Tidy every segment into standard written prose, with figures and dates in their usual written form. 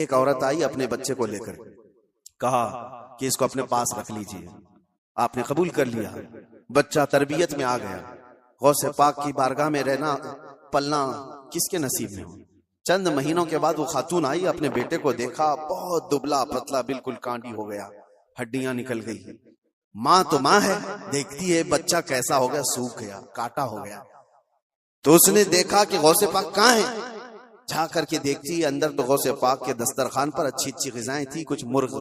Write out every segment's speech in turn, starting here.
ایک عورت آئی اپنے بچے کو لے کر، کہا کہ اس کو اپنے پاس رکھ لیجئے. آپ نے قبول کر لیا. بچہ تربیت میں آ گیا. غوث پاک کی بارگاہ میں رہنا پلنا کس کے نصیب میں ہو. چند مہینوں کے بعد وہ خاتون آئی، اپنے بیٹے کو دیکھا، بہت دبلا پتلا، بالکل کانٹی ہو گیا، ہڈیاں نکل گئی. ماں تو ماں ہے، دیکھتی ہے بچہ کیسا ہو گیا، سوکھ گیا، کاٹا ہو گیا. تو اس نے دیکھا کہ غوث پاک کہاں ہے. جا کر کے دیکھتی ہے اندر تو غوث پاک کے دسترخوان پر اچھی اچھی غذائیں تھی، کچھ مرغ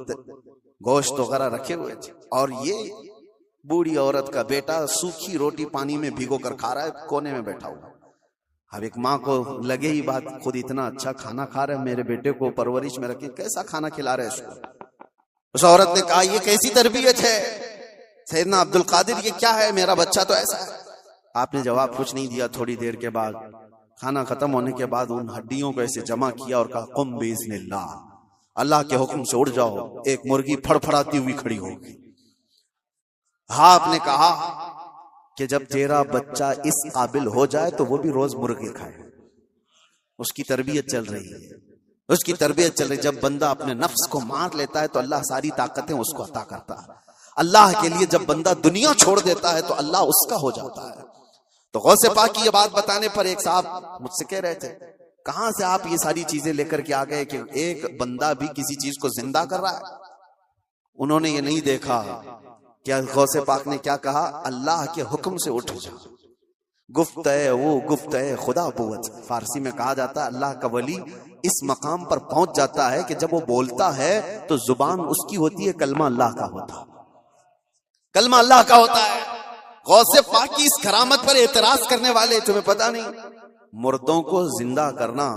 گوشت وغیرہ رکھے ہوئے تھے، اور یہ بوڑھی عورت کا بیٹا سوکھی روٹی پانی میں بھگو کر کھا رہا ہے، کونے میں بیٹھا ہوا. اب ایک ماں کو لگے ہی بات، خود اتنا اچھا کھانا کھا رہے، میرے بیٹے کو پرورش میں رکھے، کیسا کھانا کھلا رہے اس کو. اس عورت نے کہا یہ کیسی تربیت ہے سیدنا عبد القادر، یہ کیا ہے، میرا بچہ تو ایسا ہے. آپ نے جواب کچھ نہیں دیا. تھوڑی دیر کے بعد کھانا ختم ہونے کے بعد ان ہڈیوں کو ایسے جمع کیا اور کہا قم باذن اللہ، اللہ کے حکم سے اڑ جاؤ. ایک مرغی پھڑ پھڑاتی ہوئی کھڑی ہوگی. ہاں آپ نے کہا کہ جب تیرا بچہ اس قابل ہو جائے تو وہ بھی روز مرغی کھائے. اس کی تربیت چل رہی ہے، اس کی تربیت چل رہی ہے. جب بندہ اپنے نفس کو مار لیتا ہے تو اللہ ساری طاقتیں اس کو عطا کرتا ہے. اللہ کے لیے جب بندہ دنیا چھوڑ دیتا ہے تو اللہ اس کا ہو جاتا ہے. تو غوث پاک کی یہ بات بتانے پر ایک صاحب مجھ سے کہہ رہے تھے کہاں سے آپ یہ ساری چیزیں لے کر کے آ گئے کہ ایک بندہ بھی کسی چیز کو زندہ کر رہا ہے. انہوں نے یہ نہیں دیکھا کیا غوث پاک نے کیا کہا، اللہ کے حکم سے اٹھ جا. گفت ہے وہ گفت ہے خدا بوت، فارسی میں کہا جاتا ہے اللہ کا ولی اس مقام پر پہنچ جاتا ہے کہ جب وہ بولتا ہے تو زبان اس کی ہوتی ہے، کلمہ اللہ کا ہوتا، کلمہ اللہ کا ہوتا ہے. غوث پاک کی اس کرامت پر اعتراض کرنے والے، تمہیں پتہ نہیں مردوں کو زندہ کرنا،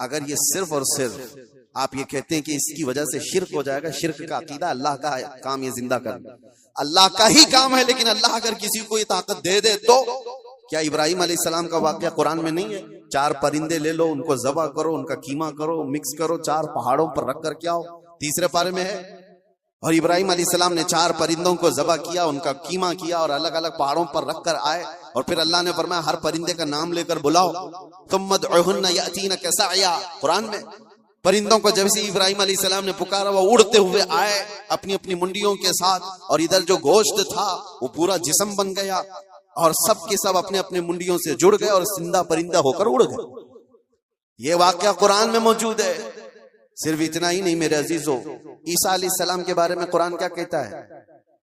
اگر یہ صرف اور صرف آپ یہ کہتے ہیں کہ اس کی وجہ سے شرک ہو جائے گا، شرک کا عقیدہ، اللہ کا کام یہ زندہ کرنا اللہ کا ہی کام ہے. لیکن اللہ اگر کسی کو یہ طاقت دے دے تو کیا ابراہیم علیہ السلام کا واقعہ قرآن میں نہیں ہے؟ 4 پرندے لے لو، ان کو ذبح کرو، ان کا قیمہ کرو، مکس کرو، 4 پہاڑوں پر رکھ کر کے آؤ، 3 پارے میں ہے. اور ابراہیم علیہ السلام نے 4 پرندوں کو ذبح کیا، ان کا قیمہ کیا اور الگ الگ پہاڑوں پر رکھ کر آئے. اور پھر اللہ نے فرمایا ہر پرندے کا نام لے کر بلاؤ، ثم ادعوهن یاتینک سعیا. قرآن میں پرندوں کو جب سے ابراہیم علیہ السلام نے پکارا وہ اڑتے ہوئے آئے اپنی اپنی منڈیوں کے ساتھ، اور ادھر جو گوشت تھا وہ پورا جسم بن گیا اور سب کے سب اپنے اپنے منڈیوں سے جڑ گئے اور زندہ پرندہ ہو کر اڑ گئے. یہ واقعہ قرآن میں موجود ہے. صرف اتنا ہی نہیں میرے عزیزو، عیسیٰ علیہ السلام کے بارے میں قرآن کیا کہتا ہے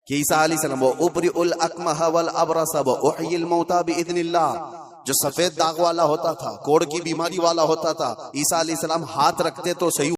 کہ عیسیٰ علیہ السلام وَأُبْرِئُ الْأَكْمَحَ وَالْأَبْرَصَ وَأُحْيِي الْمَوْتَى بِإِذْنِ اللَّهِ. جو سفید داغ والا ہوتا تھا، کوڑ کی بیماری والا ہوتا تھا، عیسیٰ علیہ السلام ہاتھ رکھتے تو صحیح